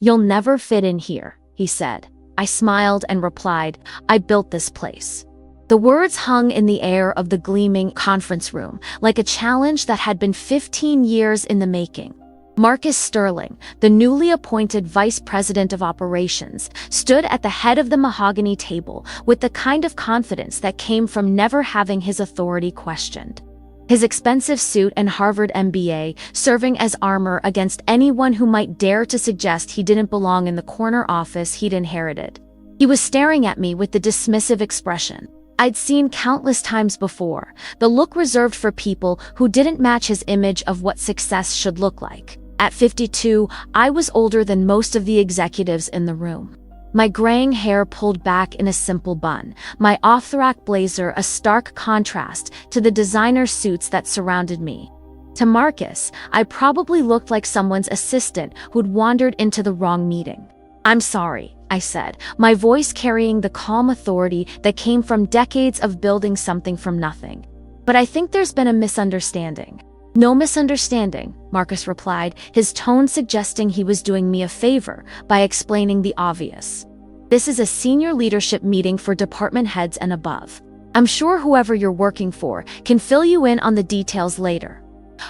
"You'll never fit in here," he said. I smiled and replied, "I built this place." The words hung in the air of the gleaming conference room, like a challenge that had been 15 years in the making. Marcus Sterling, the newly appointed vice president of operations, stood at the head of the mahogany table with the kind of confidence that came from never having his authority questioned. His expensive suit and Harvard MBA serving as armor against anyone who might dare to suggest he didn't belong in the corner office he'd inherited. He was staring at me with the dismissive expression I'd seen countless times before, the look reserved for people who didn't match his image of what success should look like. At 52, I was older than most of the executives in the room. My graying hair pulled back in a simple bun, my off-the-rack blazer a stark contrast to the designer suits that surrounded me. To Marcus, I probably looked like someone's assistant who'd wandered into the wrong meeting. "I'm sorry," I said, my voice carrying the calm authority that came from decades of building something from nothing. "But I think there's been a misunderstanding." "No misunderstanding," Marcus replied, his tone suggesting he was doing me a favor by explaining the obvious. "This is a senior leadership meeting for department heads and above. I'm sure whoever you're working for can fill you in on the details later."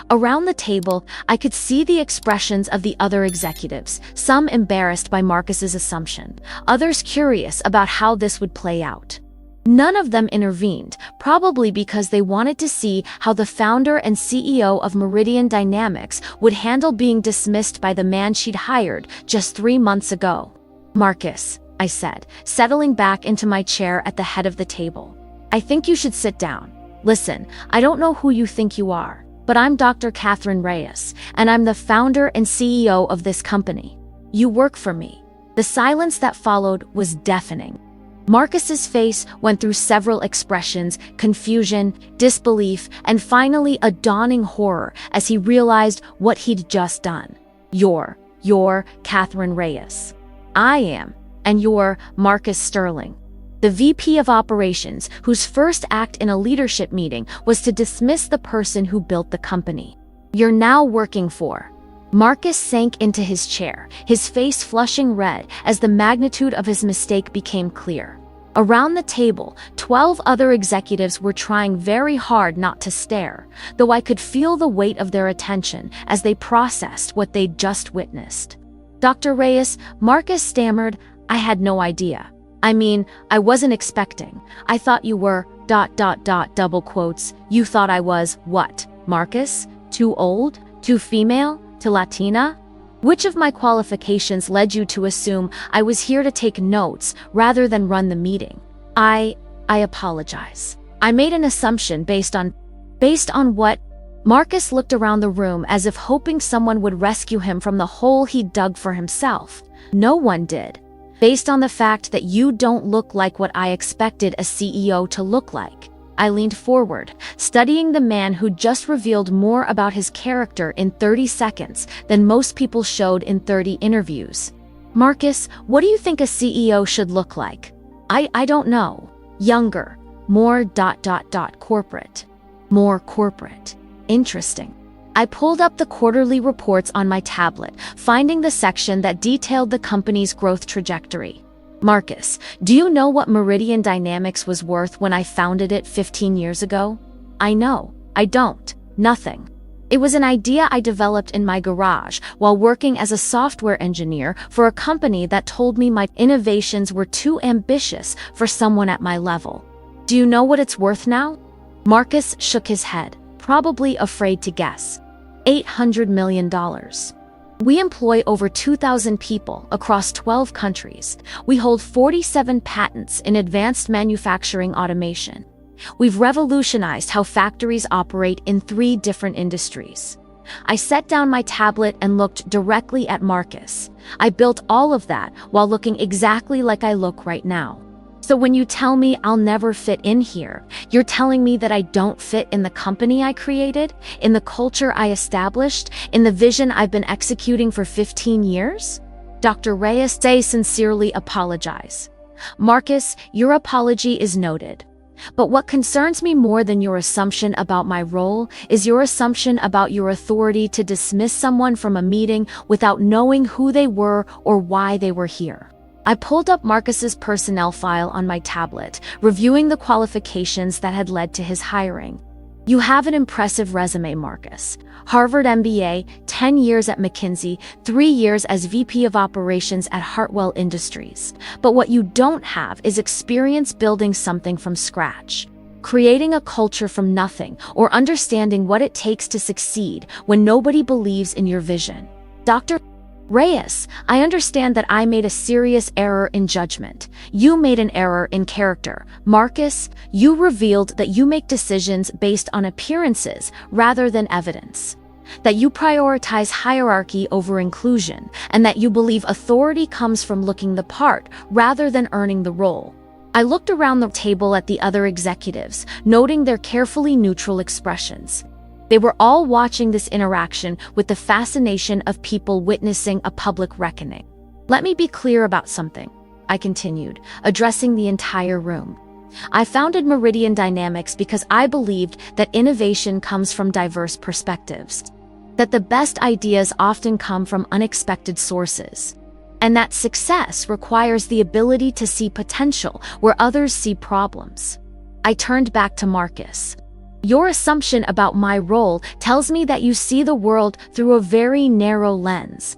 Around the table, I could see the expressions of the other executives, some embarrassed by Marcus's assumption, others curious about how this would play out. None of them intervened, probably because they wanted to see how the founder and CEO of Meridian Dynamics would handle being dismissed by the man she'd hired just 3 months ago. "Marcus," I said, settling back into my chair at the head of the table, "I think you should sit down. Listen, I don't know who you think you are, but I'm Dr. Catherine Reyes, and I'm the founder and CEO of this company. You work for me." The silence that followed was deafening. Marcus's face went through several expressions: confusion, disbelief, and finally a dawning horror as he realized what he'd just done. You're Catherine Reyes. I am, and you're Marcus Sterling, the VP of operations whose first act in a leadership meeting was to dismiss the person who built the company. You're now working for. Marcus sank into his chair, his face flushing red as the magnitude of his mistake became clear. Around the table, 12 other executives were trying very hard not to stare, though I could feel the weight of their attention as they processed what they'd just witnessed. "Dr. Reyes," Marcus stammered, "I had no idea. I mean, I wasn't expecting. I thought you were, double quotes, you thought I was, what, Marcus? Too old? Too female? Too Latina? Which of my qualifications led you to assume I was here to take notes rather than run the meeting? I apologize. I made an assumption based on what?" Marcus looked around the room as if hoping someone would rescue him from the hole he'd dug for himself. No one did. "Based on the fact that you don't look like what I expected a CEO to look like." I leaned forward, studying the man who just revealed more about his character in 30 seconds than most people showed in 30 interviews. "Marcus, what do you think a CEO should look like?" I don't know. Younger. More ... corporate. More corporate. Interesting. I pulled up the quarterly reports on my tablet, finding the section that detailed the company's growth trajectory. "Marcus, do you know what Meridian Dynamics was worth when I founded it 15 years ago?" "I know. I don't. Nothing. It was an idea I developed in my garage while working as a software engineer for a company that told me my innovations were too ambitious for someone at my level. Do you know what it's worth now?" Marcus shook his head, probably afraid to guess. $800 million. We employ over 2,000 people across 12 countries. We hold 47 patents in advanced manufacturing automation. We've revolutionized how factories operate in 3 different industries. I set down my tablet and looked directly at Marcus. I built all of that while looking exactly like I look right now. "So when you tell me I'll never fit in here, you're telling me that I don't fit in the company I created, in the culture I established, in the vision I've been executing for 15 years? Dr. Reyes, I sincerely apologize." "Marcus, your apology is noted. But what concerns me more than your assumption about my role is your assumption about your authority to dismiss someone from a meeting without knowing who they were or why they were here. I pulled up Marcus's personnel file on my tablet, reviewing the qualifications that had led to his hiring. You have an impressive resume, Marcus. Harvard MBA, 10 years at McKinsey, 3 years as VP of Operations at Hartwell Industries. But what you don't have is experience building something from scratch, creating a culture from nothing, or understanding what it takes to succeed when nobody believes in your vision. Dr. Reyes, I understand that I made a serious error in judgment. You made an error in character. Marcus, you revealed that you make decisions based on appearances rather than evidence. That you prioritize hierarchy over inclusion, and that you believe authority comes from looking the part rather than earning the role. I looked around the table at the other executives, noting their carefully neutral expressions. They were all watching this interaction with the fascination of people witnessing a public reckoning. Let me be clear about something, I continued, addressing the entire room. I founded Meridian Dynamics because I believed that innovation comes from diverse perspectives, that the best ideas often come from unexpected sources, and that success requires the ability to see potential where others see problems. I turned back to Marcus. Your assumption about my role tells me that you see the world through a very narrow lens.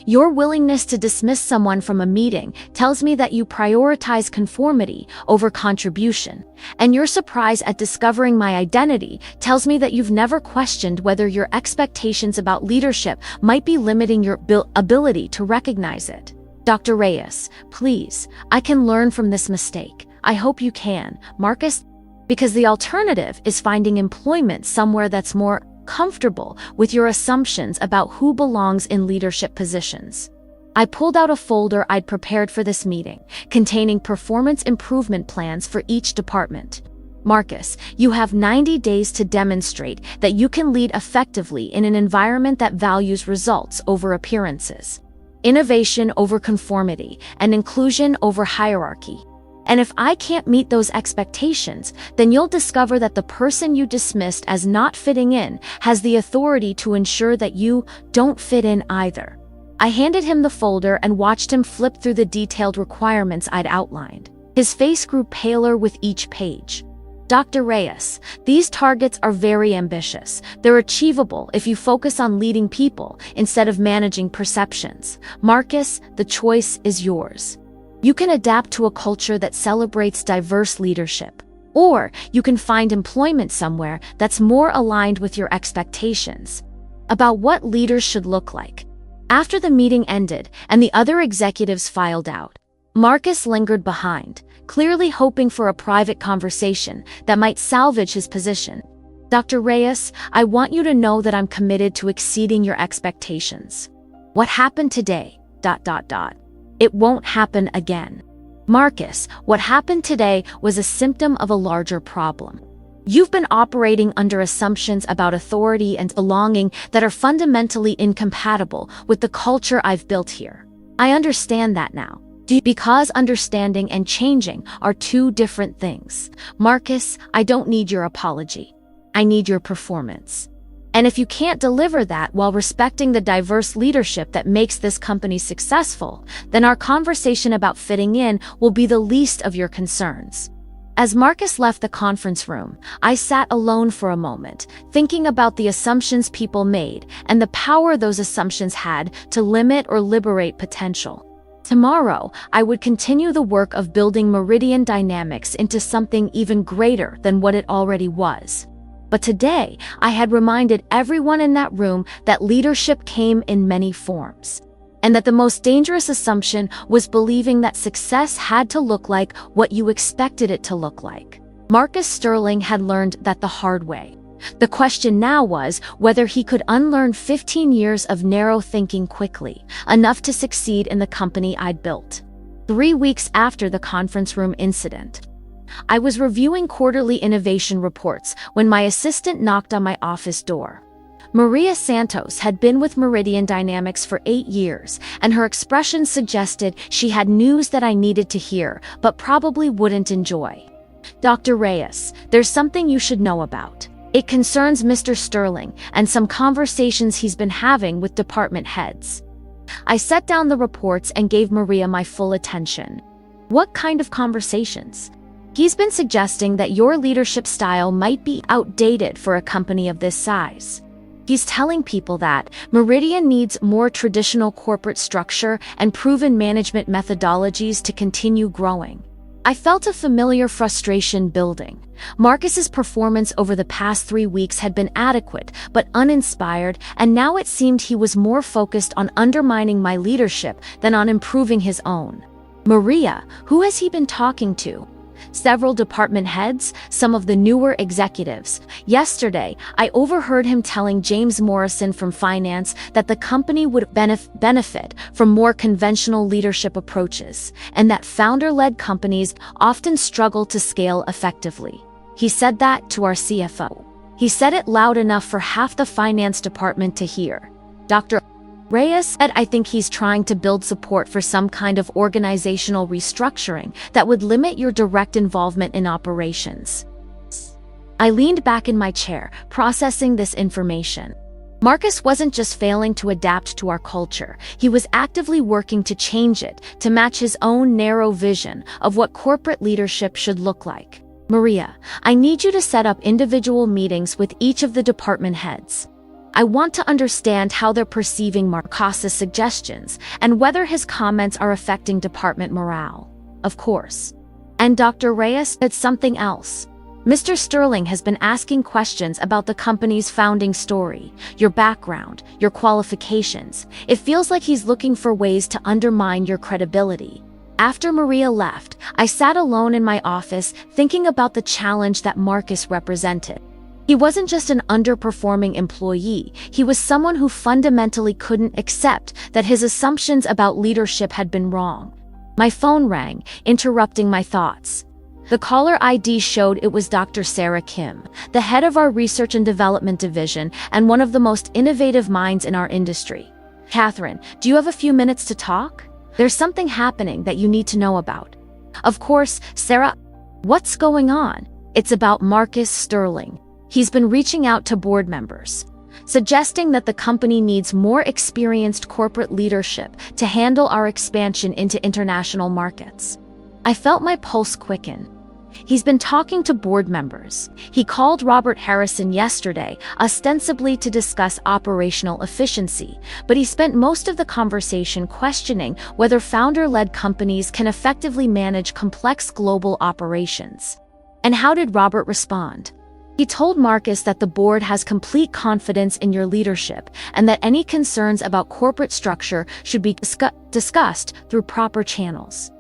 Your willingness to dismiss someone from a meeting tells me that you prioritize conformity over contribution, and your surprise at discovering my identity tells me that you've never questioned whether your expectations about leadership might be limiting your ability to recognize it. Dr. Reyes, please, I can learn from this mistake. I hope you can, Marcus. Because the alternative is finding employment somewhere that's more comfortable with your assumptions about who belongs in leadership positions. I pulled out a folder I'd prepared for this meeting, containing performance improvement plans for each department. Marcus, you have 90 days to demonstrate that you can lead effectively in an environment that values results over appearances, innovation over conformity, and inclusion over hierarchy. And if I can't meet those expectations, then you'll discover that the person you dismissed as not fitting in has the authority to ensure that you don't fit in either. I handed him the folder and watched him flip through the detailed requirements I'd outlined. His face grew paler with each page. Dr. Reyes, these targets are very ambitious. They're achievable if you focus on leading people instead of managing perceptions. Marcus, the choice is yours. You can adapt to a culture that celebrates diverse leadership, or you can find employment somewhere that's more aligned with your expectations about what leaders should look like. After the meeting ended and the other executives filed out, Marcus lingered behind, clearly hoping for a private conversation that might salvage his position. Dr. Reyes, I want you to know that I'm committed to exceeding your expectations. What happened today, ... It won't happen again. Marcus, what happened today was a symptom of a larger problem. You've been operating under assumptions about authority and belonging that are fundamentally incompatible with the culture I've built here. I understand that now. Because understanding and changing are two different things. Marcus, I don't need your apology. I need your performance. And if you can't deliver that while respecting the diverse leadership that makes this company successful, then our conversation about fitting in will be the least of your concerns. As Marcus left the conference room, I sat alone for a moment, thinking about the assumptions people made and the power those assumptions had to limit or liberate potential. Tomorrow, I would continue the work of building Meridian Dynamics into something even greater than what it already was. But today, I had reminded everyone in that room that leadership came in many forms, and that the most dangerous assumption was believing that success had to look like what you expected it to look like. Marcus Sterling had learned that the hard way. The question now was whether he could unlearn 15 years of narrow thinking quickly, enough to succeed in the company I'd built. 3 weeks after the conference room incident, I was reviewing quarterly innovation reports when my assistant knocked on my office door. Maria Santos had been with Meridian Dynamics for 8 years, and her expression suggested she had news that I needed to hear, but probably wouldn't enjoy. Dr. Reyes, there's something you should know about. It concerns Mr. Sterling and some conversations he's been having with department heads. I set down the reports and gave Maria my full attention. What kind of conversations? He's been suggesting that your leadership style might be outdated for a company of this size. He's telling people that Meridian needs more traditional corporate structure and proven management methodologies to continue growing. I felt a familiar frustration building. Marcus's performance over the past 3 weeks had been adequate but uninspired, and now it seemed he was more focused on undermining my leadership than on improving his own. Maria, who has he been talking to? Several department heads, some of the newer executives. Yesterday, I overheard him telling James Morrison from finance that the company would benefit from more conventional leadership approaches, and that founder-led companies often struggle to scale effectively. He said that to our CFO. He said it loud enough for half the finance department to hear. Dr. Reyes said, I think he's trying to build support for some kind of organizational restructuring that would limit your direct involvement in operations. I leaned back in my chair, processing this information. Marcus wasn't just failing to adapt to our culture, he was actively working to change it, to match his own narrow vision of what corporate leadership should look like. Maria, I need you to set up individual meetings with each of the department heads. I want to understand how they're perceiving Marcus's suggestions and whether his comments are affecting department morale. Of course. And Dr. Reyes said something else. Mr. Sterling has been asking questions about the company's founding story, your background, your qualifications. It feels like he's looking for ways to undermine your credibility. After Maria left, I sat alone in my office thinking about the challenge that Marcus represented. He wasn't just an underperforming employee, he was someone who fundamentally couldn't accept that his assumptions about leadership had been wrong. My phone rang, interrupting my thoughts. The caller ID showed it was Dr. Sarah Kim, the head of our research and development division and one of the most innovative minds in our industry. Catherine, do you have a few minutes to talk? There's something happening that you need to know about. Of course, Sarah. What's going on? It's about Marcus Sterling. He's been reaching out to board members, suggesting that the company needs more experienced corporate leadership to handle our expansion into international markets. I felt my pulse quicken. He's been talking to board members. He called Robert Harrison yesterday, ostensibly to discuss operational efficiency, but he spent most of the conversation questioning whether founder-led companies can effectively manage complex global operations. And how did Robert respond? He told Marcus that the board has complete confidence in your leadership and that any concerns about corporate structure should be discussed through proper channels.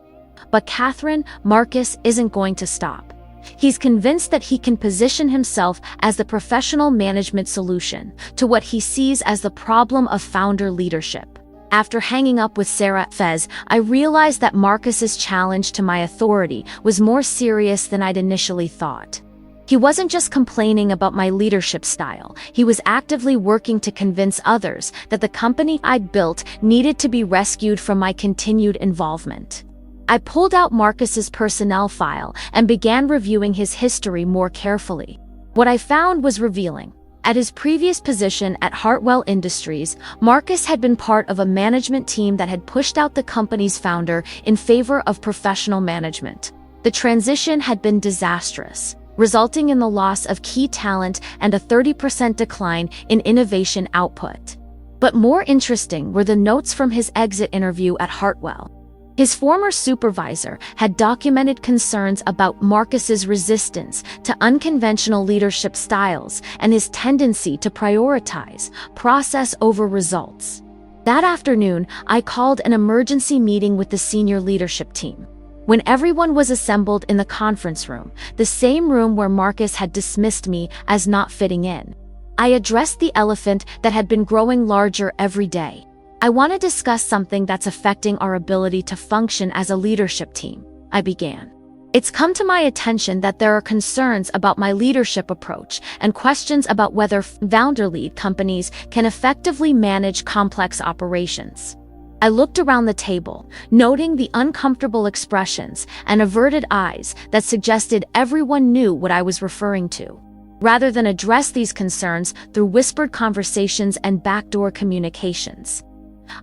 But Catherine, Marcus isn't going to stop. He's convinced that he can position himself as the professional management solution to what he sees as the problem of founder leadership. After hanging up with Sarah Fez, I realized that Marcus's challenge to my authority was more serious than I'd initially thought. He wasn't just complaining about my leadership style, he was actively working to convince others that the company I'd built needed to be rescued from my continued involvement. I pulled out Marcus's personnel file and began reviewing his history more carefully. What I found was revealing. At his previous position at Hartwell Industries, Marcus had been part of a management team that had pushed out the company's founder in favor of professional management. The transition had been disastrous, resulting in the loss of key talent and a 30% decline in innovation output. But more interesting were the notes from his exit interview at Hartwell. His former supervisor had documented concerns about Marcus's resistance to unconventional leadership styles and his tendency to prioritize process over results. That afternoon, I called an emergency meeting with the senior leadership team. When everyone was assembled in the conference room, the same room where Marcus had dismissed me as not fitting in, I addressed the elephant that had been growing larger every day. I want to discuss something that's affecting our ability to function as a leadership team, I began. It's come to my attention that there are concerns about my leadership approach and questions about whether founder-led companies can effectively manage complex operations. I looked around the table, noting the uncomfortable expressions and averted eyes that suggested everyone knew what I was referring to. Rather than address these concerns through whispered conversations and backdoor communications,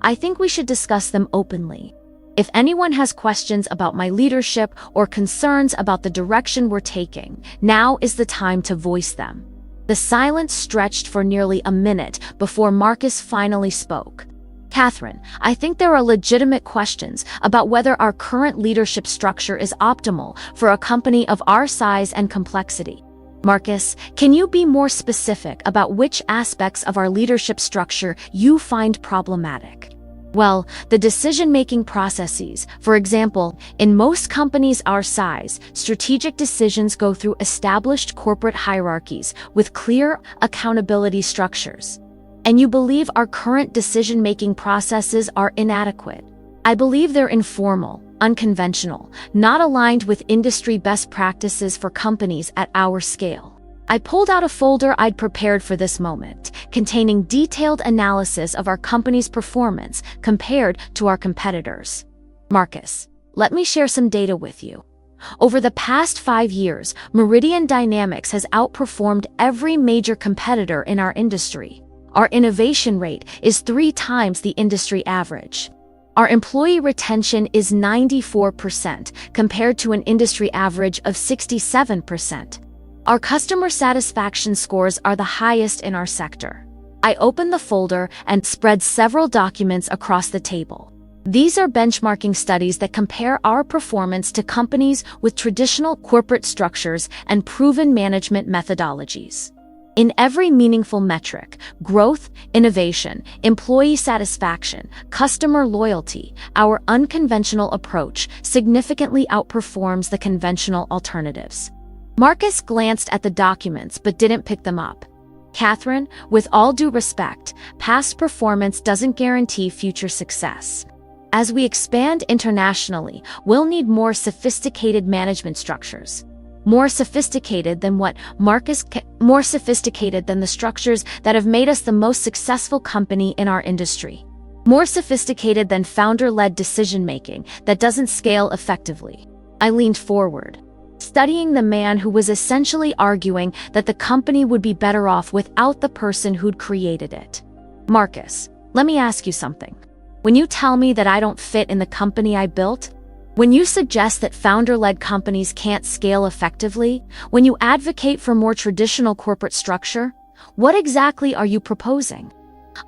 I think we should discuss them openly. If anyone has questions about my leadership or concerns about the direction we're taking, now is the time to voice them. The silence stretched for nearly a minute before Marcus finally spoke. Catherine, I think there are legitimate questions about whether our current leadership structure is optimal for a company of our size and complexity. Marcus, can you be more specific about which aspects of our leadership structure you find problematic? Well, the decision-making processes. For example, in most companies our size, strategic decisions go through established corporate hierarchies with clear accountability structures. And you believe our current decision-making processes are inadequate. I believe they're informal, unconventional, not aligned with industry best practices for companies at our scale. I pulled out a folder I'd prepared for this moment, containing detailed analysis of our company's performance compared to our competitors. Marcus, let me share some data with you. Over the past 5 years, Meridian Dynamics has outperformed every major competitor in our industry. Our innovation rate is 3 times the industry average. Our employee retention is 94% compared to an industry average of 67%. Our customer satisfaction scores are the highest in our sector. I opened the folder and spread several documents across the table. These are benchmarking studies that compare our performance to companies with traditional corporate structures and proven management methodologies. In every meaningful metric, growth, innovation, employee satisfaction, customer loyalty, our unconventional approach significantly outperforms the conventional alternatives. Marcus glanced at the documents but didn't pick them up. Catherine, with all due respect, past performance doesn't guarantee future success. As we expand internationally, we'll need more sophisticated management structures. More sophisticated than the structures that have made us the most successful company in our industry. More sophisticated than founder-led decision-making that doesn't scale effectively. I leaned forward, studying the man who was essentially arguing that the company would be better off without the person who'd created it. Marcus, let me ask you something. When you tell me that I don't fit in the company I built, when you suggest that founder-led companies can't scale effectively, when you advocate for more traditional corporate structure, what exactly are you proposing?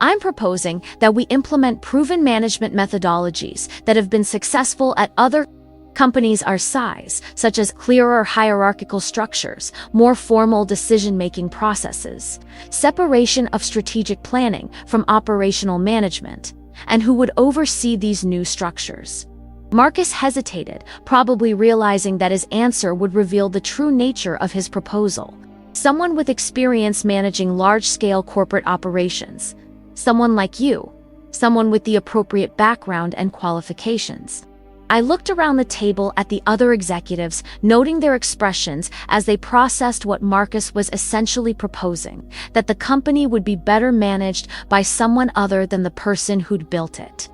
I'm proposing that we implement proven management methodologies that have been successful at other companies our size, such as clearer hierarchical structures, more formal decision-making processes, separation of strategic planning from operational management, and who would oversee these new structures. Marcus hesitated, probably realizing that his answer would reveal the true nature of his proposal. Someone with experience managing large-scale corporate operations. Someone like you. Someone with the appropriate background and qualifications. I looked around the table at the other executives, noting their expressions as they processed what Marcus was essentially proposing, that the company would be better managed by someone other than the person who'd built it.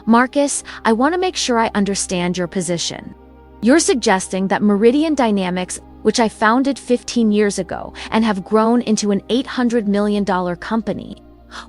Marcus, I want to make sure I understand your position. You're suggesting that Meridian Dynamics, which I founded 15 years ago and have grown into an $800 million company,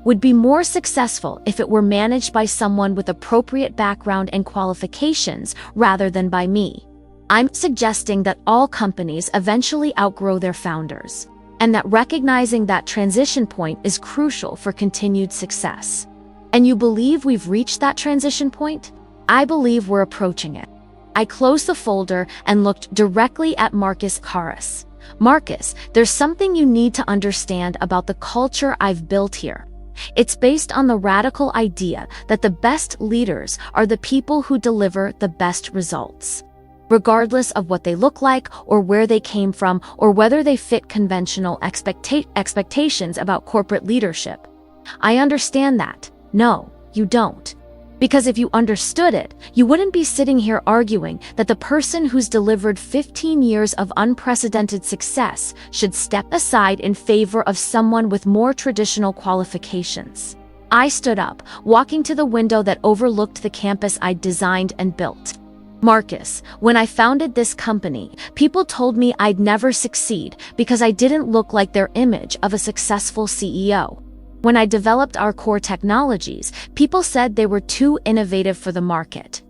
would be more successful if it were managed by someone with appropriate background and qualifications rather than by me. I'm suggesting that all companies eventually outgrow their founders, and that recognizing that transition point is crucial for continued success. And you believe we've reached that transition point? I believe we're approaching it. I closed the folder and looked directly at Marcus Karras. Marcus, there's something you need to understand about the culture I've built here. It's based on the radical idea that the best leaders are the people who deliver the best results, regardless of what they look like or where they came from or whether they fit conventional expectations about corporate leadership. I understand that. No, you don't. Because if you understood it, you wouldn't be sitting here arguing that the person who's delivered 15 years of unprecedented success should step aside in favor of someone with more traditional qualifications. I stood up, walking to the window that overlooked the campus I'd designed and built. Marcus, when I founded this company, people told me I'd never succeed because I didn't look like their image of a successful CEO. When I developed our core technologies, people said they were too innovative for the market.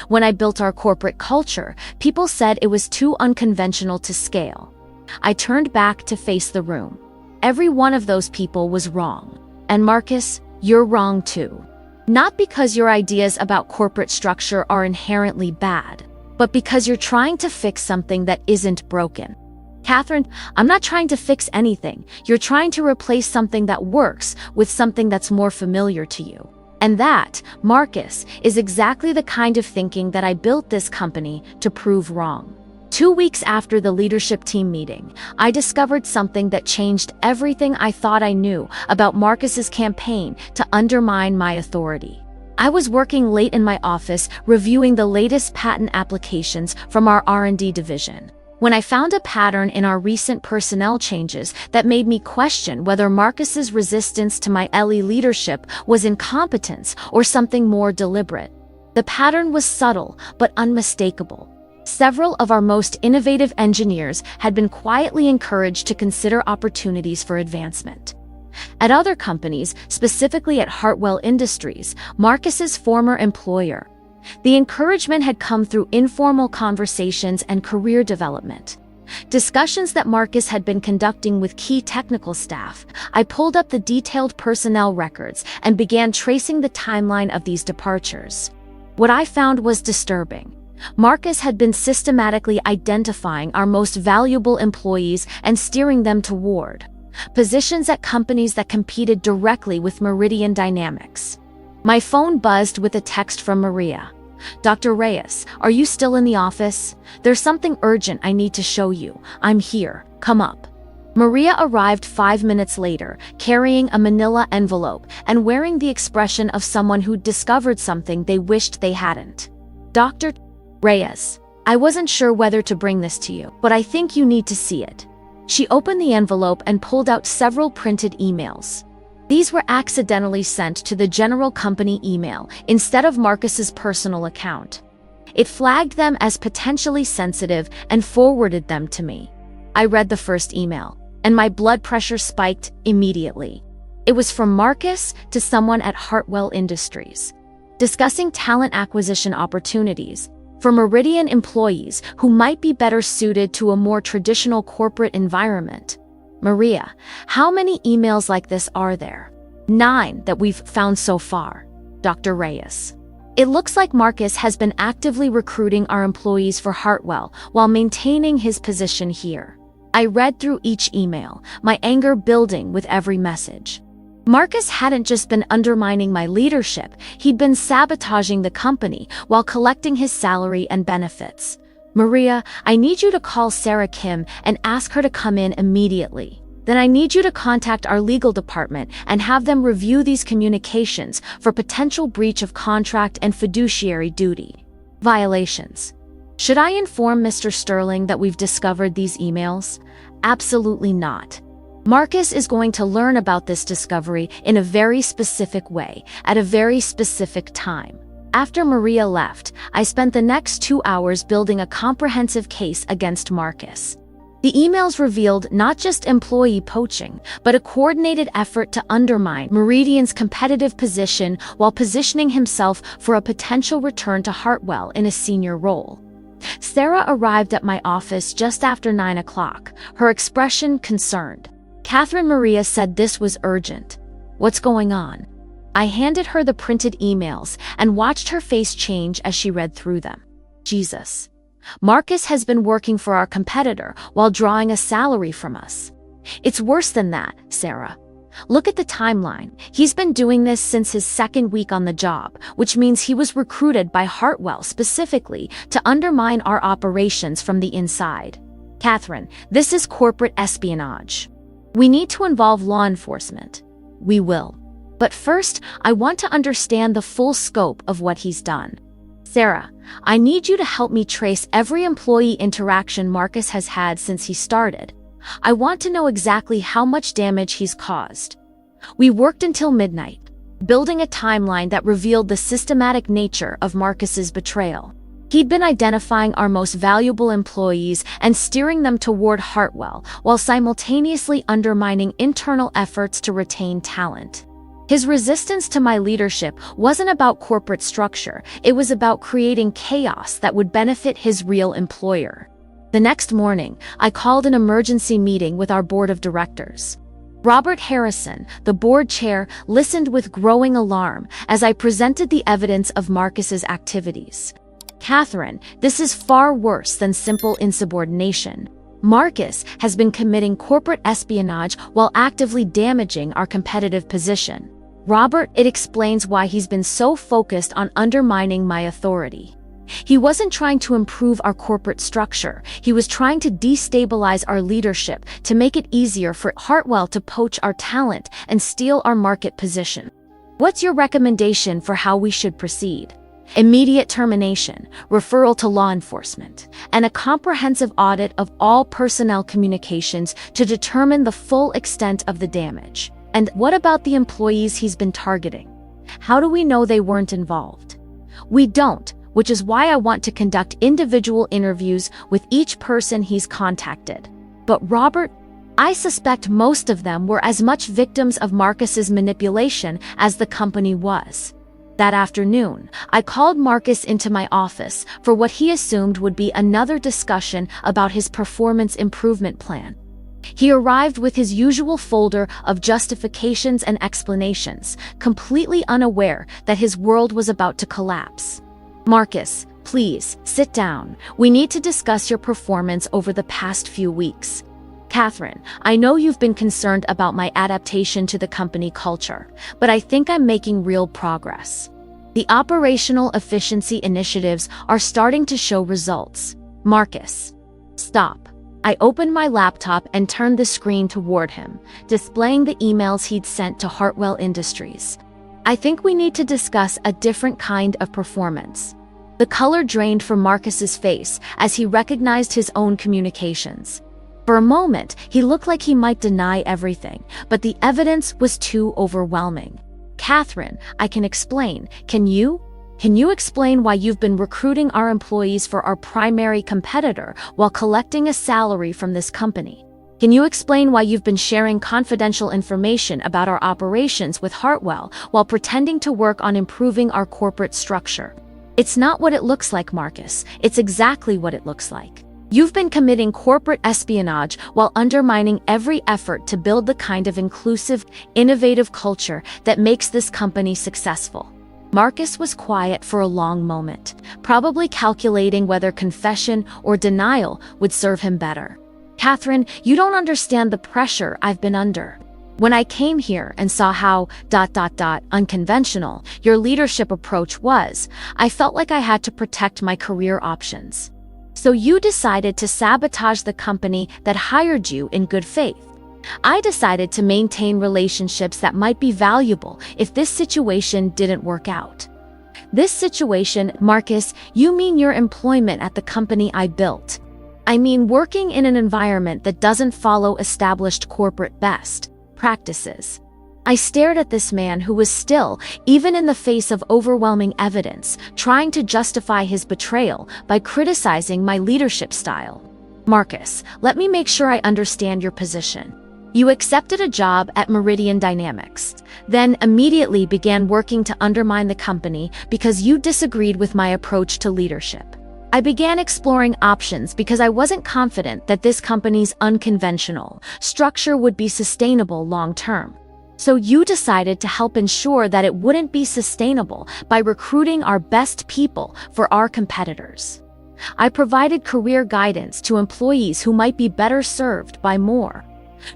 When I built our corporate culture, people said it was too unconventional to scale. I turned back to face the room. Every one of those people was wrong. And Marcus, you're wrong too. Not because your ideas about corporate structure are inherently bad, but because you're trying to fix something that isn't broken. Catherine, I'm not trying to fix anything. You're trying to replace something that works with something that's more familiar to you. And that, Marcus, is exactly the kind of thinking that I built this company to prove wrong. 2 weeks after the leadership team meeting, I discovered something that changed everything I thought I knew about Marcus's campaign to undermine my authority. I was working late in my office reviewing the latest patent applications from our R&D division, when I found a pattern in our recent personnel changes that made me question whether Marcus's resistance to my LE leadership was incompetence or something more deliberate. The pattern was subtle but unmistakable. Several of our most innovative engineers had been quietly encouraged to consider opportunities for advancement. At other companies, specifically at Hartwell Industries, Marcus's former employer, the encouragement had come through informal conversations and career development. Discussions that Marcus had been conducting with key technical staff. I pulled up the detailed personnel records and began tracing the timeline of these departures. What I found was disturbing. Marcus had been systematically identifying our most valuable employees and steering them toward positions at companies that competed directly with Meridian Dynamics. My phone buzzed with a text from Maria. Dr. Reyes, are you still in the office? There's something urgent I need to show you. I'm here. Come up. Maria arrived 5 minutes later, carrying a manila envelope and wearing the expression of someone who'd discovered something they wished they hadn't. Dr. Reyes, I wasn't sure whether to bring this to you, but I think you need to see it. She opened the envelope and pulled out several printed emails. These were accidentally sent to the general company email instead of Marcus's personal account. It flagged them as potentially sensitive and forwarded them to me. I read the first email, and my blood pressure spiked immediately. It was from Marcus to someone at Hartwell Industries, discussing talent acquisition opportunities for Meridian employees who might be better suited to a more traditional corporate environment. Maria, how many emails like this are there? 9 that we've found so far. Dr. Reyes. It looks like Marcus has been actively recruiting our employees for Hartwell while maintaining his position here. I read through each email, my anger building with every message. Marcus hadn't just been undermining my leadership, he'd been sabotaging the company while collecting his salary and benefits. Maria, I need you to call Sarah Kim and ask her to come in immediately. Then I need you to contact our legal department and have them review these communications for potential breach of contract and fiduciary duty violations. Should I inform Mr. Sterling that we've discovered these emails? Absolutely not. Marcus is going to learn about this discovery in a very specific way, at a very specific time. After Maria left, I spent the next 2 hours building a comprehensive case against Marcus. The emails revealed not just employee poaching, but a coordinated effort to undermine Meridian's competitive position while positioning himself for a potential return to Hartwell in a senior role. Sarah arrived at my office just after 9 o'clock, her expression concerned. Catherine, Maria said this was urgent. What's going on? I handed her the printed emails and watched her face change as she read through them. Jesus. Marcus has been working for our competitor while drawing a salary from us. It's worse than that, Sarah. Look at the timeline. He's been doing this since his 2nd week on the job, which means he was recruited by Hartwell specifically to undermine our operations from the inside. Catherine, this is corporate espionage. We need to involve law enforcement. We will. But first, I want to understand the full scope of what he's done. Sarah, I need you to help me trace every employee interaction Marcus has had since he started. I want to know exactly how much damage he's caused. We worked until midnight. building a timeline that revealed the systematic nature of Marcus's betrayal. He'd been identifying our most valuable employees and steering them toward Hartwell, while simultaneously undermining internal efforts to retain talent. His resistance to my leadership wasn't about corporate structure, it was about creating chaos that would benefit his real employer. The next morning, I called an emergency meeting with our board of directors. Robert Harrison, the board chair, listened with growing alarm as I presented the evidence of Marcus's activities. "Catherine, this is far worse than simple insubordination. Marcus has been committing corporate espionage while actively damaging our competitive position. Robert, it explains why he's been so focused on undermining my authority. He wasn't trying to improve our corporate structure, he was trying to destabilize our leadership to make it easier for Hartwell to poach our talent and steal our market position. What's your recommendation for how we should proceed?" "Immediate termination, referral to law enforcement, and a comprehensive audit of all personnel communications to determine the full extent of the damage. And what about the employees he's been targeting? How do we know they weren't involved?" "We don't, which is why I want to conduct individual interviews with each person he's contacted." "But Robert, I suspect most of them were as much victims of Marcus's manipulation as the company was." That afternoon, I called Marcus into my office for what he assumed would be another discussion about his performance improvement plan. He arrived with his usual folder of justifications and explanations, completely unaware that his world was about to collapse. "Marcus, please, sit down. We need to discuss your performance over the past few weeks. Catherine, I know you've been concerned about my adaptation to the company culture, but I think I'm making real progress. The operational efficiency initiatives are starting to show results." "Marcus, stop." I opened my laptop and turned the screen toward him, displaying the emails he'd sent to Hartwell Industries. "I think we need to discuss a different kind of performance." The color drained from Marcus's face as he recognized his own communications. For a moment, he looked like he might deny everything, but the evidence was too overwhelming. "Catherine, I can explain. Can you? Can you explain why you've been recruiting our employees for our primary competitor while collecting a salary from this company? Can you explain why you've been sharing confidential information about our operations with Hartwell while pretending to work on improving our corporate structure?" "It's not what it looks like, Marcus. It's exactly what it looks like. You've been committing corporate espionage while undermining every effort to build the kind of inclusive, innovative culture that makes this company successful." Marcus was quiet for a long moment, probably calculating whether confession or denial would serve him better. "Catherine, you don't understand the pressure I've been under. When I came here and saw how unconventional your leadership approach was, I felt like I had to protect my career options. So you decided to sabotage the company that hired you in good faith. I decided to maintain relationships that might be valuable if this situation didn't work out." "This situation, Marcus, you mean your employment at the company I built. I mean working in an environment that doesn't follow established corporate best practices." I stared at this man who was still, even in the face of overwhelming evidence, trying to justify his betrayal by criticizing my leadership style. "Marcus, let me make sure I understand your position. You accepted a job at Meridian Dynamics, then immediately began working to undermine the company because you disagreed with my approach to leadership. I began exploring options because I wasn't confident that this company's unconventional structure would be sustainable long-term. So you decided to help ensure that it wouldn't be sustainable by recruiting our best people for our competitors. I provided career guidance to employees who might be better served by more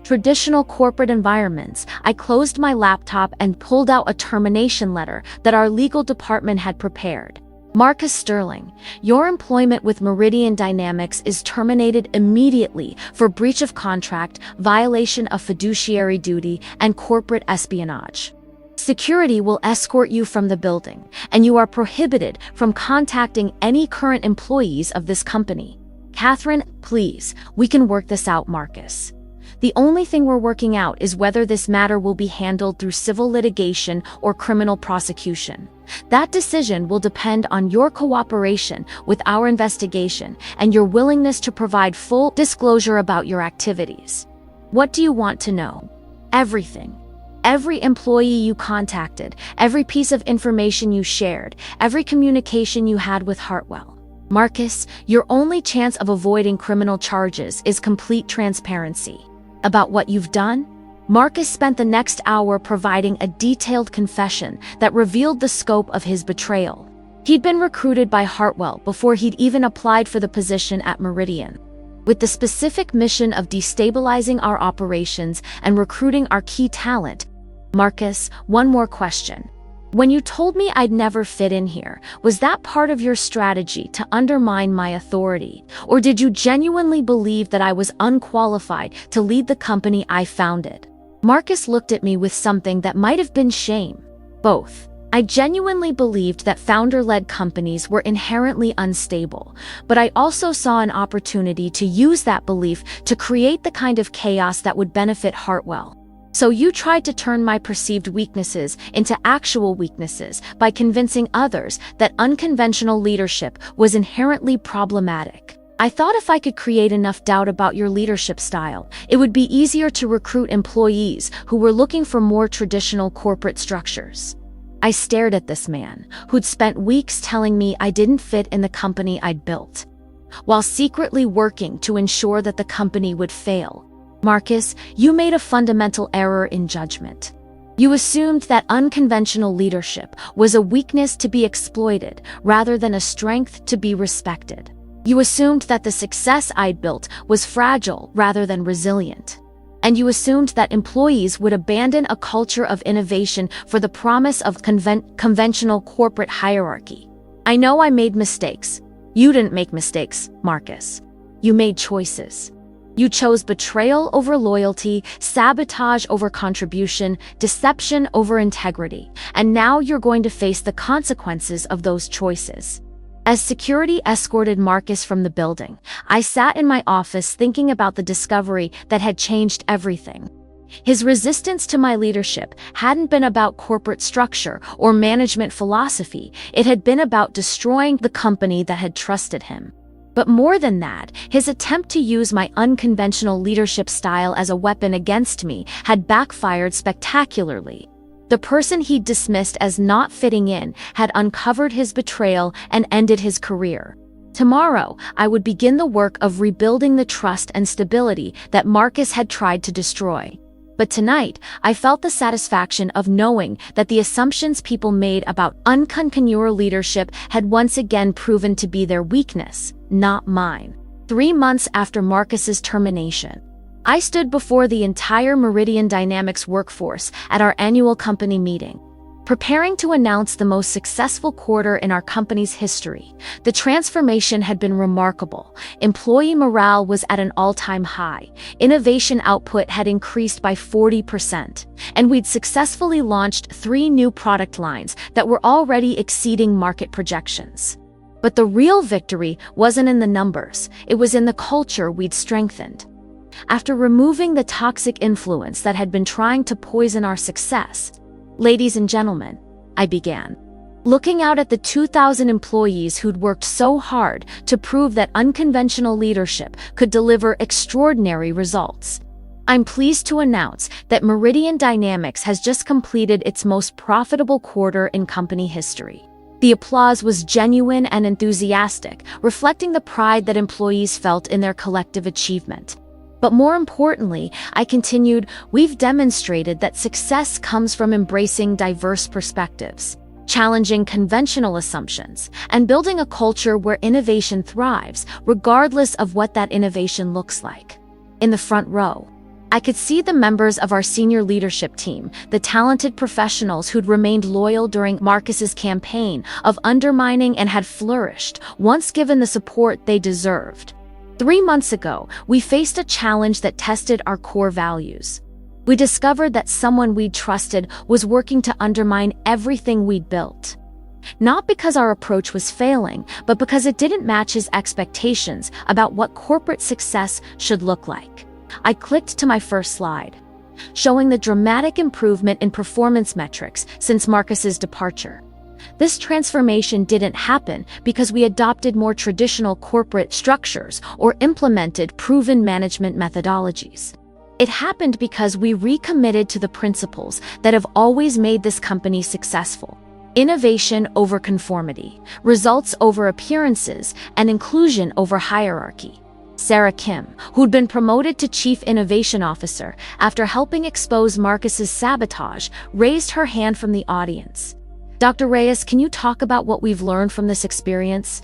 traditional corporate environments." I closed my laptop and pulled out a termination letter that our legal department had prepared. "Marcus Sterling, your employment with Meridian Dynamics is terminated immediately for breach of contract, violation of fiduciary duty, and corporate espionage. Security will escort you from the building, and you are prohibited from contacting any current employees of this company." "Catherine, please, we can work this out, Marcus. The only thing we're working out is whether this matter will be handled through civil litigation or criminal prosecution. That decision will depend on your cooperation with our investigation and your willingness to provide full disclosure about your activities. What do you want to know? Everything. Every employee you contacted, every piece of information you shared, every communication you had with Hartwell. Marcus, your only chance of avoiding criminal charges is complete transparency. About what you've done? Marcus spent the next hour providing a detailed confession that revealed the scope of his betrayal. He'd been recruited by Hartwell before he'd even applied for the position at Meridian, with the specific mission of destabilizing our operations and recruiting our key talent. Marcus, one more question. When you told me I'd never fit in here, was that part of your strategy to undermine my authority? Or did you genuinely believe that I was unqualified to lead the company I founded? Marcus looked at me with something that might have been shame. Both. I genuinely believed that founder-led companies were inherently unstable, but I also saw an opportunity to use that belief to create the kind of chaos that would benefit Hartwell. So you tried to turn my perceived weaknesses into actual weaknesses by convincing others that unconventional leadership was inherently problematic. I thought if I could create enough doubt about your leadership style, it would be easier to recruit employees who were looking for more traditional corporate structures. I stared at this man, who'd spent weeks telling me I didn't fit in the company I'd built, while secretly working to ensure that the company would fail. Marcus, you made a fundamental error in judgment. You assumed that unconventional leadership was a weakness to be exploited rather than a strength to be respected. You assumed that the success I'd built was fragile rather than resilient. And you assumed that employees would abandon a culture of innovation for the promise of conventional corporate hierarchy. I know I made mistakes. You didn't make mistakes, Marcus. You made choices. You chose betrayal over loyalty, sabotage over contribution, deception over integrity, and now you're going to face the consequences of those choices. As security escorted Marcus from the building, I sat in my office thinking about the discovery that had changed everything. His resistance to my leadership hadn't been about corporate structure or management philosophy. It had been about destroying the company that had trusted him. But more than that, his attempt to use my unconventional leadership style as a weapon against me had backfired spectacularly. The person he'd dismissed as not fitting in had uncovered his betrayal and ended his career. Tomorrow, I would begin the work of rebuilding the trust and stability that Marcus had tried to destroy. But tonight, I felt the satisfaction of knowing that the assumptions people made about unconventional leadership had once again proven to be their weakness, not mine. 3 months after Marcus's termination, I stood before the entire Meridian Dynamics workforce at our annual company meeting, preparing to announce the most successful quarter in our company's history. The transformation had been remarkable. Employee morale was at an all-time high. Innovation output had increased by 40%, and we'd successfully launched 3 new product lines that were already exceeding market projections. But the real victory wasn't in the numbers, it was in the culture we'd strengthened. After removing the toxic influence that had been trying to poison our success, "Ladies and gentlemen," I began, looking out at the 2,000 employees who'd worked so hard to prove that unconventional leadership could deliver extraordinary results. I'm pleased to announce that Meridian Dynamics has just completed its most profitable quarter in company history. The applause was genuine and enthusiastic, reflecting the pride that employees felt in their collective achievement. But more importantly, I continued, we've demonstrated that success comes from embracing diverse perspectives, challenging conventional assumptions, and building a culture where innovation thrives, regardless of what that innovation looks like. In the front row, I could see the members of our senior leadership team, the talented professionals who'd remained loyal during Marcus's campaign of undermining and had flourished, once given the support they deserved. 3 months ago, we faced a challenge that tested our core values. We discovered that someone we'd trusted was working to undermine everything we'd built. Not because our approach was failing, but because it didn't match his expectations about what corporate success should look like. I clicked to my first slide, showing the dramatic improvement in performance metrics since Marcus's departure. This transformation didn't happen because we adopted more traditional corporate structures or implemented proven management methodologies. It happened because we recommitted to the principles that have always made this company successful: innovation over conformity, results over appearances, and inclusion over hierarchy. Sarah Kim, who'd been promoted to Chief Innovation Officer after helping expose Marcus's sabotage, raised her hand from the audience. Dr. Reyes, can you talk about what we've learned from this experience?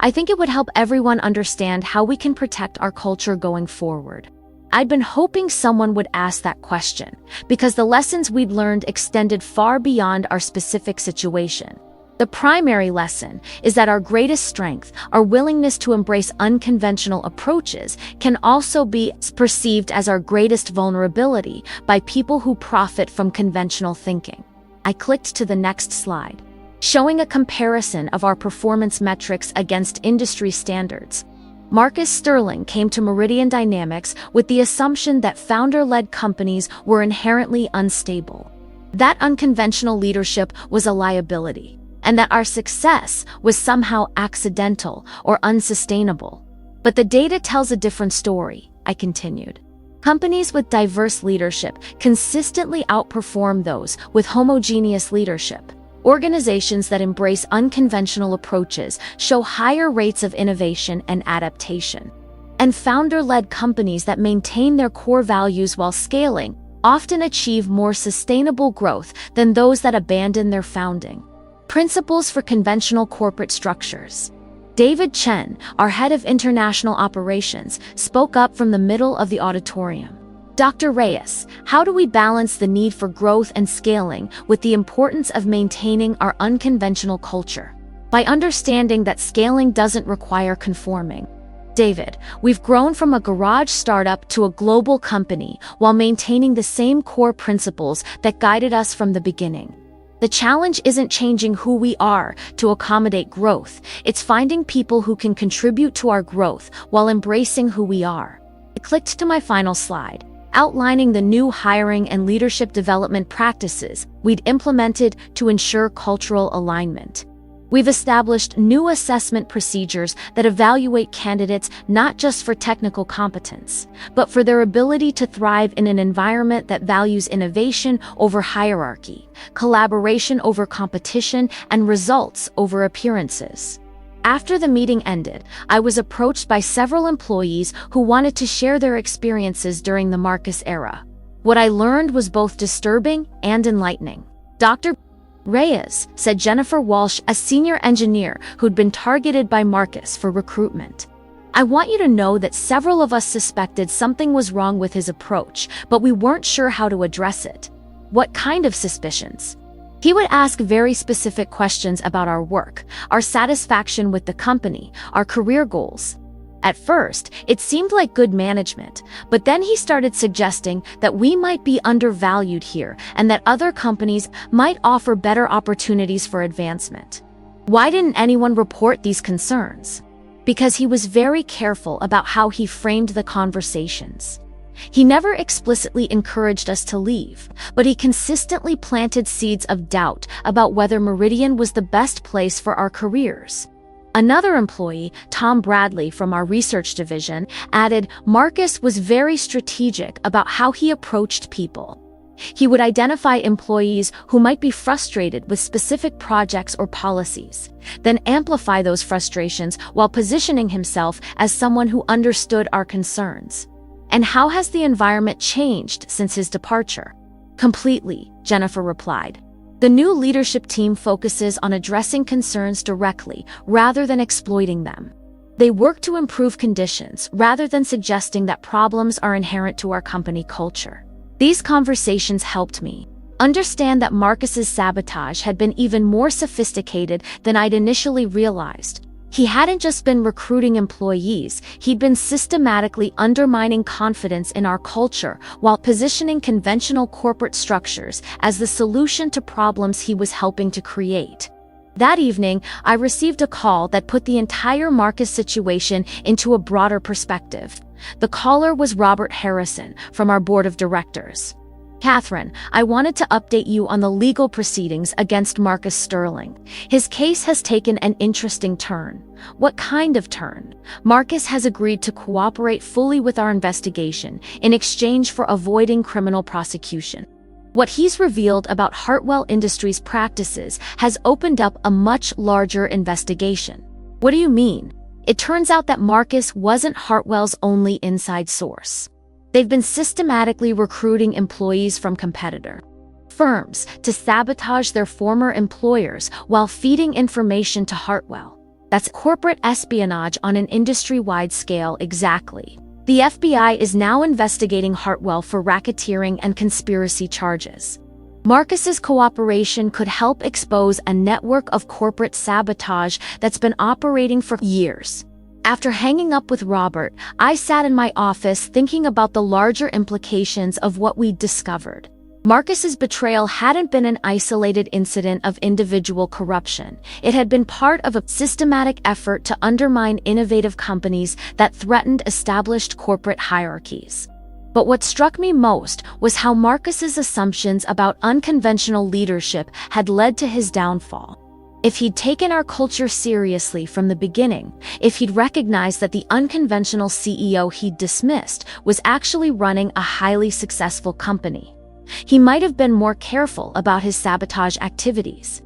I think it would help everyone understand how we can protect our culture going forward. I'd been hoping someone would ask that question, because the lessons we'd learned extended far beyond our specific situation. The primary lesson is that our greatest strength, our willingness to embrace unconventional approaches, can also be perceived as our greatest vulnerability by people who profit from conventional thinking. I clicked to the next slide, showing a comparison of our performance metrics against industry standards. Marcus Sterling came to Meridian Dynamics with the assumption that founder-led companies were inherently unstable, that unconventional leadership was a liability, and that our success was somehow accidental or unsustainable. But the data tells a different story, I continued. Companies with diverse leadership consistently outperform those with homogeneous leadership. Organizations that embrace unconventional approaches show higher rates of innovation and adaptation. And founder-led companies that maintain their core values while scaling often achieve more sustainable growth than those that abandon their founding principles for conventional corporate structures. David Chen, our head of international operations, spoke up from the middle of the auditorium. Dr. Reyes, how do we balance the need for growth and scaling with the importance of maintaining our unconventional culture? By understanding that scaling doesn't require conforming. David, we've grown from a garage startup to a global company while maintaining the same core principles that guided us from the beginning. The challenge isn't changing who we are to accommodate growth, it's finding people who can contribute to our growth while embracing who we are. I clicked to my final slide, outlining the new hiring and leadership development practices we'd implemented to ensure cultural alignment. We've established new assessment procedures that evaluate candidates not just for technical competence, but for their ability to thrive in an environment that values innovation over hierarchy, collaboration over competition, and results over appearances. After the meeting ended, I was approached by several employees who wanted to share their experiences during the Marcus era. What I learned was both disturbing and enlightening. Dr. Reyes, said Jennifer Walsh, a senior engineer who'd been targeted by Marcus for recruitment. I want you to know that several of us suspected something was wrong with his approach, but we weren't sure how to address it. What kind of suspicions? He would ask very specific questions about our work, our satisfaction with the company, our career goals. At first, it seemed like good management, but then he started suggesting that we might be undervalued here and that other companies might offer better opportunities for advancement. Why didn't anyone report these concerns? Because he was very careful about how he framed the conversations. He never explicitly encouraged us to leave, but he consistently planted seeds of doubt about whether Meridian was the best place for our careers. Another employee, Tom Bradley from our research division, added Marcus was very strategic about how he approached people. He would identify employees who might be frustrated with specific projects or policies, then amplify those frustrations while positioning himself as someone who understood our concerns. And how has the environment changed since his departure? Completely, Jennifer replied. The new leadership team focuses on addressing concerns directly rather than exploiting them. They work to improve conditions rather than suggesting that problems are inherent to our company culture. These conversations helped me understand that Marcus's sabotage had been even more sophisticated than I'd initially realized. He hadn't just been recruiting employees, he'd been systematically undermining confidence in our culture while positioning conventional corporate structures as the solution to problems he was helping to create. That evening, I received a call that put the entire Marcus situation into a broader perspective. The caller was Robert Harrison from our board of directors. Catherine, I wanted to update you on the legal proceedings against Marcus Sterling. His case has taken an interesting turn. What kind of turn? Marcus has agreed to cooperate fully with our investigation in exchange for avoiding criminal prosecution. What he's revealed about Hartwell Industries' practices has opened up a much larger investigation. What do you mean? It turns out that Marcus wasn't Hartwell's only inside source. They've been systematically recruiting employees from competitor firms to sabotage their former employers while feeding information to Hartwell. That's corporate espionage on an industry-wide scale, exactly. The FBI is now investigating Hartwell for racketeering and conspiracy charges. Marcus's cooperation could help expose a network of corporate sabotage that's been operating for years. After hanging up with Robert, I sat in my office thinking about the larger implications of what we'd discovered. Marcus's betrayal hadn't been an isolated incident of individual corruption. It had been part of a systematic effort to undermine innovative companies that threatened established corporate hierarchies. But what struck me most was how Marcus's assumptions about unconventional leadership had led to his downfall. If he'd taken our culture seriously from the beginning, if he'd recognized that the unconventional CEO he'd dismissed was actually running a highly successful company, he might have been more careful about his sabotage activities.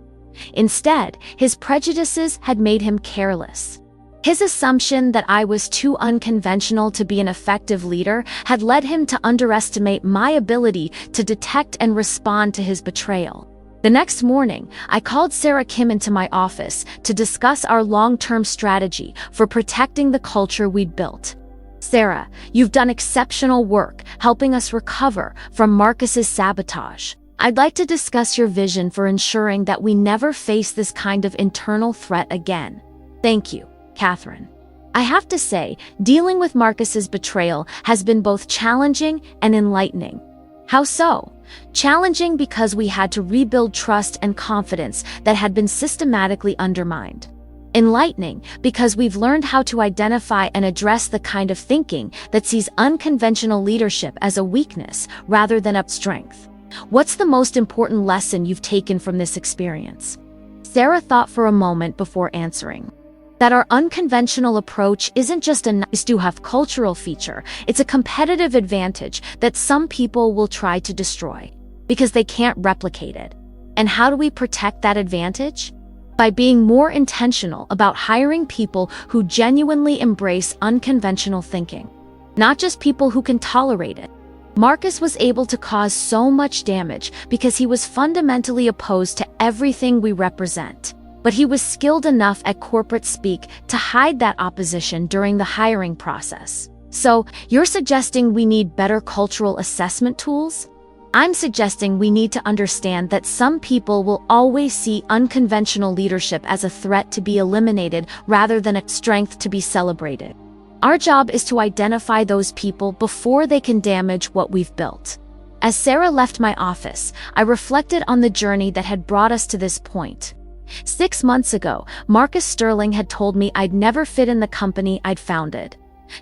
Instead, his prejudices had made him careless. His assumption that I was too unconventional to be an effective leader had led him to underestimate my ability to detect and respond to his betrayal. The next morning, I called Sarah Kim into my office to discuss our long-term strategy for protecting the culture we'd built. Sarah, you've done exceptional work helping us recover from Marcus's sabotage. I'd like to discuss your vision for ensuring that we never face this kind of internal threat again. Thank you, Catherine. I have to say, dealing with Marcus's betrayal has been both challenging and enlightening. How so? Challenging because we had to rebuild trust and confidence that had been systematically undermined. Enlightening because we've learned how to identify and address the kind of thinking that sees unconventional leadership as a weakness rather than a strength. What's the most important lesson you've taken from this experience? Sarah thought for a moment before answering. That our unconventional approach isn't just a nice-to-have cultural feature, it's a competitive advantage that some people will try to destroy because they can't replicate it. And how do we protect that advantage? By being more intentional about hiring people who genuinely embrace unconventional thinking, not just people who can tolerate it. Marcus was able to cause so much damage because he was fundamentally opposed to everything we represent. But he was skilled enough at corporate speak to hide that opposition during the hiring process. So, you're suggesting we need better cultural assessment tools? I'm suggesting we need to understand that some people will always see unconventional leadership as a threat to be eliminated rather than a strength to be celebrated. Our job is to identify those people before they can damage what we've built. As Sarah left my office, I reflected on the journey that had brought us to this point. 6 months ago, Marcus Sterling had told me I'd never fit in the company I'd founded.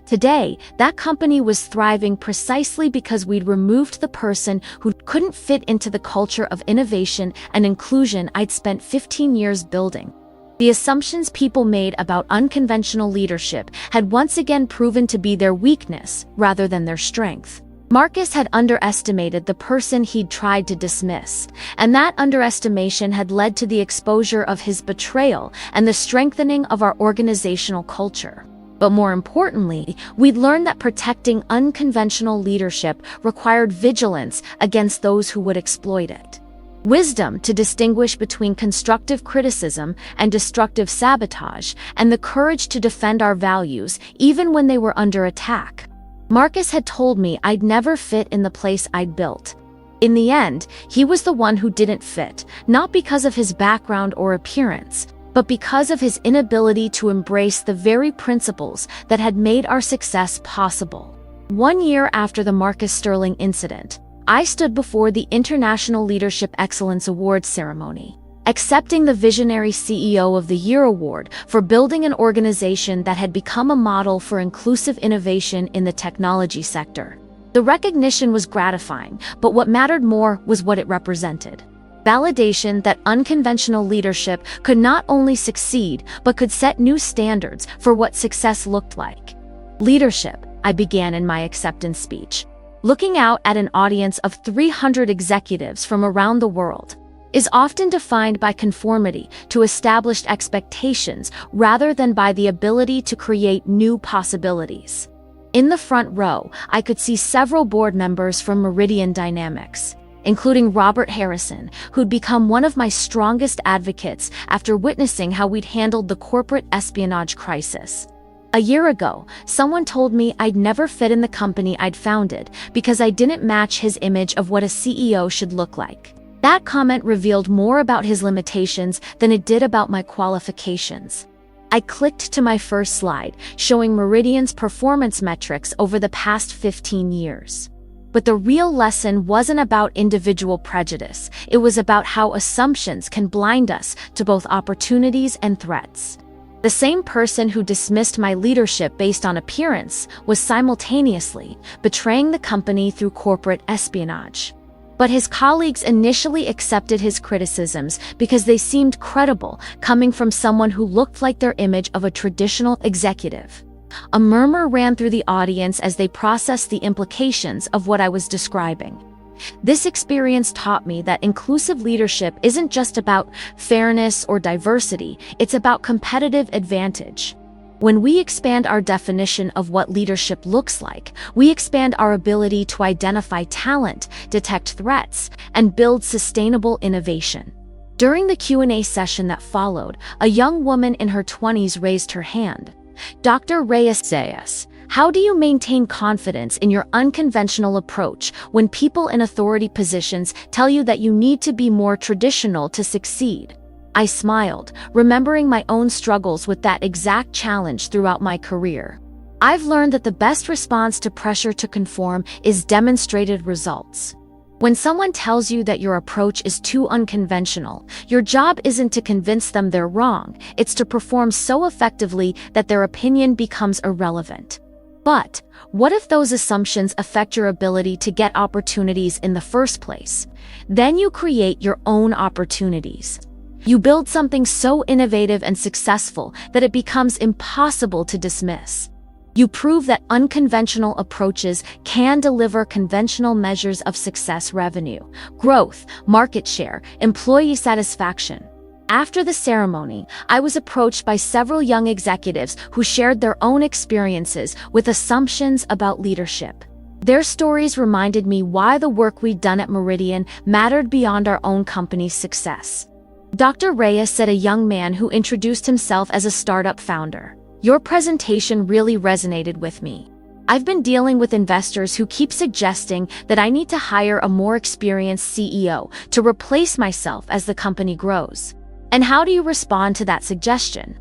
Today, that company was thriving precisely because we'd removed the person who couldn't fit into the culture of innovation and inclusion I'd spent 15 years building. The assumptions people made about unconventional leadership had once again proven to be their weakness rather than their strength. Marcus had underestimated the person he'd tried to dismiss, and that underestimation had led to the exposure of his betrayal and the strengthening of our organizational culture. But more importantly, we'd learned that protecting unconventional leadership required vigilance against those who would exploit it. Wisdom to distinguish between constructive criticism and destructive sabotage, and the courage to defend our values even when they were under attack. Marcus had told me I'd never fit in the place I'd built. In the end, he was the one who didn't fit, not because of his background or appearance, but because of his inability to embrace the very principles that had made our success possible. 1 year after the Marcus Sterling incident, I stood before the International Leadership Excellence Awards ceremony. accepting the Visionary CEO of the Year award for building an organization that had become a model for inclusive innovation in the technology sector. The recognition was gratifying, but what mattered more was what it represented. Validation that unconventional leadership could not only succeed, but could set new standards for what success looked like. Leadership, I began in my acceptance speech, looking out at an audience of 300 executives from around the world, is often defined by conformity to established expectations rather than by the ability to create new possibilities. In the front row, I could see several board members from Meridian Dynamics, including Robert Harrison, who'd become one of my strongest advocates after witnessing how we'd handled the corporate espionage crisis. A year ago, someone told me I'd never fit in the company I'd founded because I didn't match his image of what a CEO should look like. That comment revealed more about his limitations than it did about my qualifications. I clicked to my first slide, showing Meridian's performance metrics over the past 15 years. But the real lesson wasn't about individual prejudice. It was about how assumptions can blind us to both opportunities and threats. The same person who dismissed my leadership based on appearance was simultaneously betraying the company through corporate espionage. But his colleagues initially accepted his criticisms because they seemed credible, coming from someone who looked like their image of a traditional executive. A murmur ran through the audience as they processed the implications of what I was describing. This experience taught me that inclusive leadership isn't just about fairness or diversity, it's about competitive advantage. When we expand our definition of what leadership looks like, we expand our ability to identify talent, detect threats, and build sustainable innovation. During the Q&A session that followed, a young woman in her 20s raised her hand. Dr. Reyes says, "How do you maintain confidence in your unconventional approach when people in authority positions tell you that you need to be more traditional to succeed?" I smiled, remembering my own struggles with that exact challenge throughout my career. I've learned that the best response to pressure to conform is demonstrated results. When someone tells you that your approach is too unconventional, your job isn't to convince them they're wrong, it's to perform so effectively that their opinion becomes irrelevant. But what if those assumptions affect your ability to get opportunities in the first place? Then you create your own opportunities. You build something so innovative and successful that it becomes impossible to dismiss. You prove that unconventional approaches can deliver conventional measures of success: revenue, growth, market share, employee satisfaction. After the ceremony, I was approached by several young executives who shared their own experiences with assumptions about leadership. Their stories reminded me why the work we'd done at Meridian mattered beyond our own company's success. Dr. Reyes said, a young man who introduced himself as a startup founder, "Your presentation really resonated with me. I've been dealing with investors who keep suggesting that I need to hire a more experienced CEO to replace myself as the company grows. And how do you respond to that suggestion?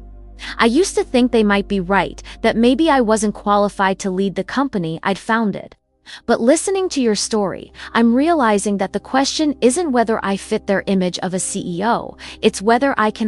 I used to think they might be right, that maybe I wasn't qualified to lead the company I'd founded. But listening to your story, I'm realizing that the question isn't whether I fit their image of a CEO, it's whether I can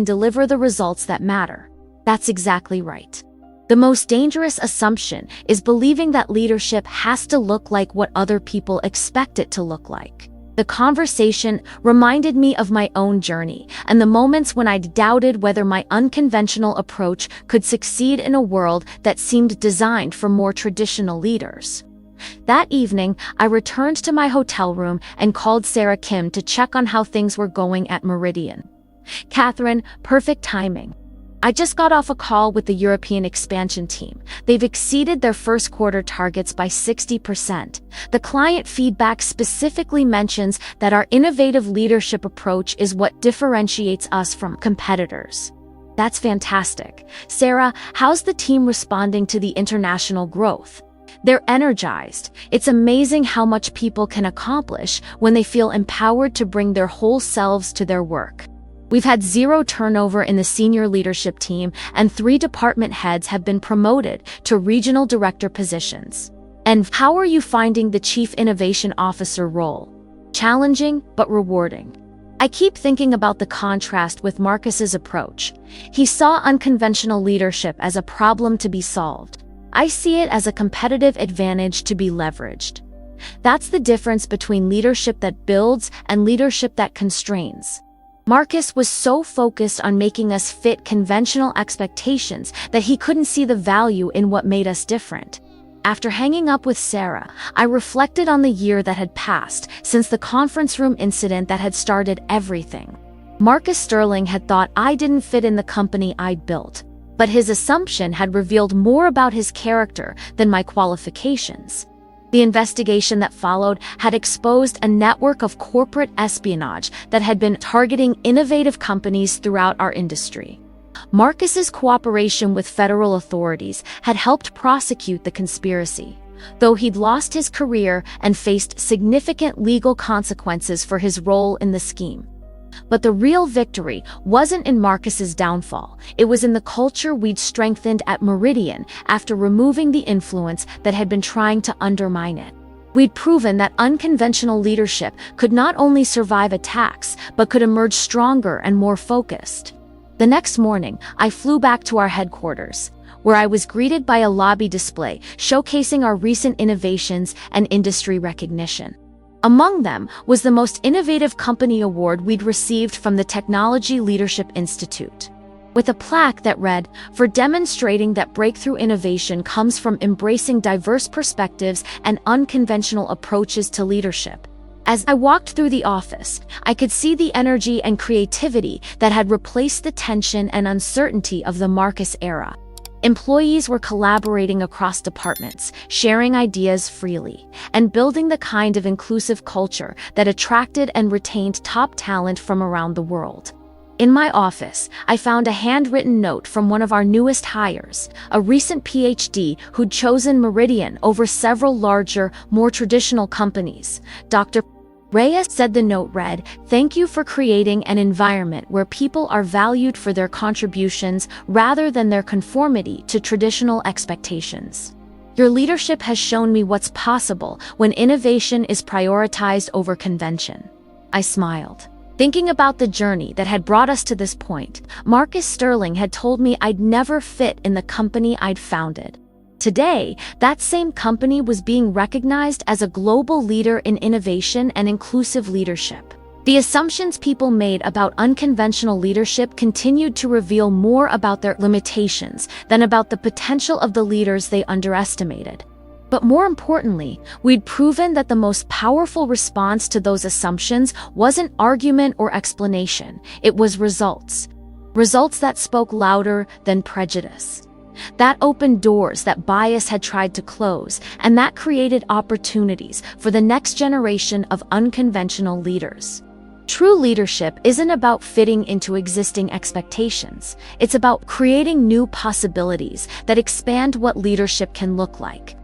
deliver the results that matter." That's exactly right. The most dangerous assumption is believing that leadership has to look like what other people expect it to look like. The conversation reminded me of my own journey and the moments when I'd doubted whether my unconventional approach could succeed in a world that seemed designed for more traditional leaders. That evening, I returned to my hotel room and called Sarah Kim to check on how things were going at Meridian. "Catherine, perfect timing. I just got off a call with the European expansion team. They've exceeded their first quarter targets by 60%. The client feedback specifically mentions that our innovative leadership approach is what differentiates us from competitors." That's fantastic. Sarah, how's the team responding to the international growth? They're energized. It's amazing how much people can accomplish when they feel empowered to bring their whole selves to their work. We've had zero turnover in the senior leadership team, and 3 department heads have been promoted to regional director positions. And how are you finding the Chief Innovation Officer role? Challenging, but rewarding. I keep thinking about the contrast with Marcus's approach. He saw unconventional leadership as a problem to be solved. I see it as a competitive advantage to be leveraged. That's the difference between leadership that builds and leadership that constrains. Marcus was so focused on making us fit conventional expectations that he couldn't see the value in what made us different. After hanging up with Sarah, I reflected on the year that had passed since the conference room incident that had started everything. Marcus Sterling had thought I didn't fit in the company I'd built, but his assumption had revealed more about his character than my qualifications. The investigation that followed had exposed a network of corporate espionage that had been targeting innovative companies throughout our industry. Marcus's cooperation with federal authorities had helped prosecute the conspiracy, though he'd lost his career and faced significant legal consequences for his role in the scheme. But the real victory wasn't in Marcus's downfall. It was in the culture we'd strengthened at Meridian after removing the influence that had been trying to undermine it. We'd proven that unconventional leadership could not only survive attacks, but could emerge stronger and more focused. The next morning, I flew back to our headquarters, where I was greeted by a lobby display showcasing our recent innovations and industry recognition. Among them was the Most Innovative Company Award we'd received from the Technology Leadership Institute, with a plaque that read, "For demonstrating that breakthrough innovation comes from embracing diverse perspectives and unconventional approaches to leadership." As I walked through the office, I could see the energy and creativity that had replaced the tension and uncertainty of the Marcus era. Employees were collaborating across departments, sharing ideas freely, and building the kind of inclusive culture that attracted and retained top talent from around the world. In my office, I found a handwritten note from one of our newest hires, a recent PhD who'd chosen Meridian over several larger, more traditional companies. Dr. Reyes said the note read, "Thank you for creating an environment where people are valued for their contributions rather than their conformity to traditional expectations. Your leadership has shown me what's possible when innovation is prioritized over convention." I smiled. Thinking about the journey that had brought us to this point, Marcus Sterling had told me I'd never fit in the company I'd founded. Today, that same company was being recognized as a global leader in innovation and inclusive leadership. The assumptions people made about unconventional leadership continued to reveal more about their limitations than about the potential of the leaders they underestimated. But more importantly, we'd proven that the most powerful response to those assumptions wasn't argument or explanation, it was results. Results that spoke louder than prejudice. That opened doors that bias had tried to close, and that created opportunities for the next generation of unconventional leaders. True leadership isn't about fitting into existing expectations. It's about creating new possibilities that expand what leadership can look like.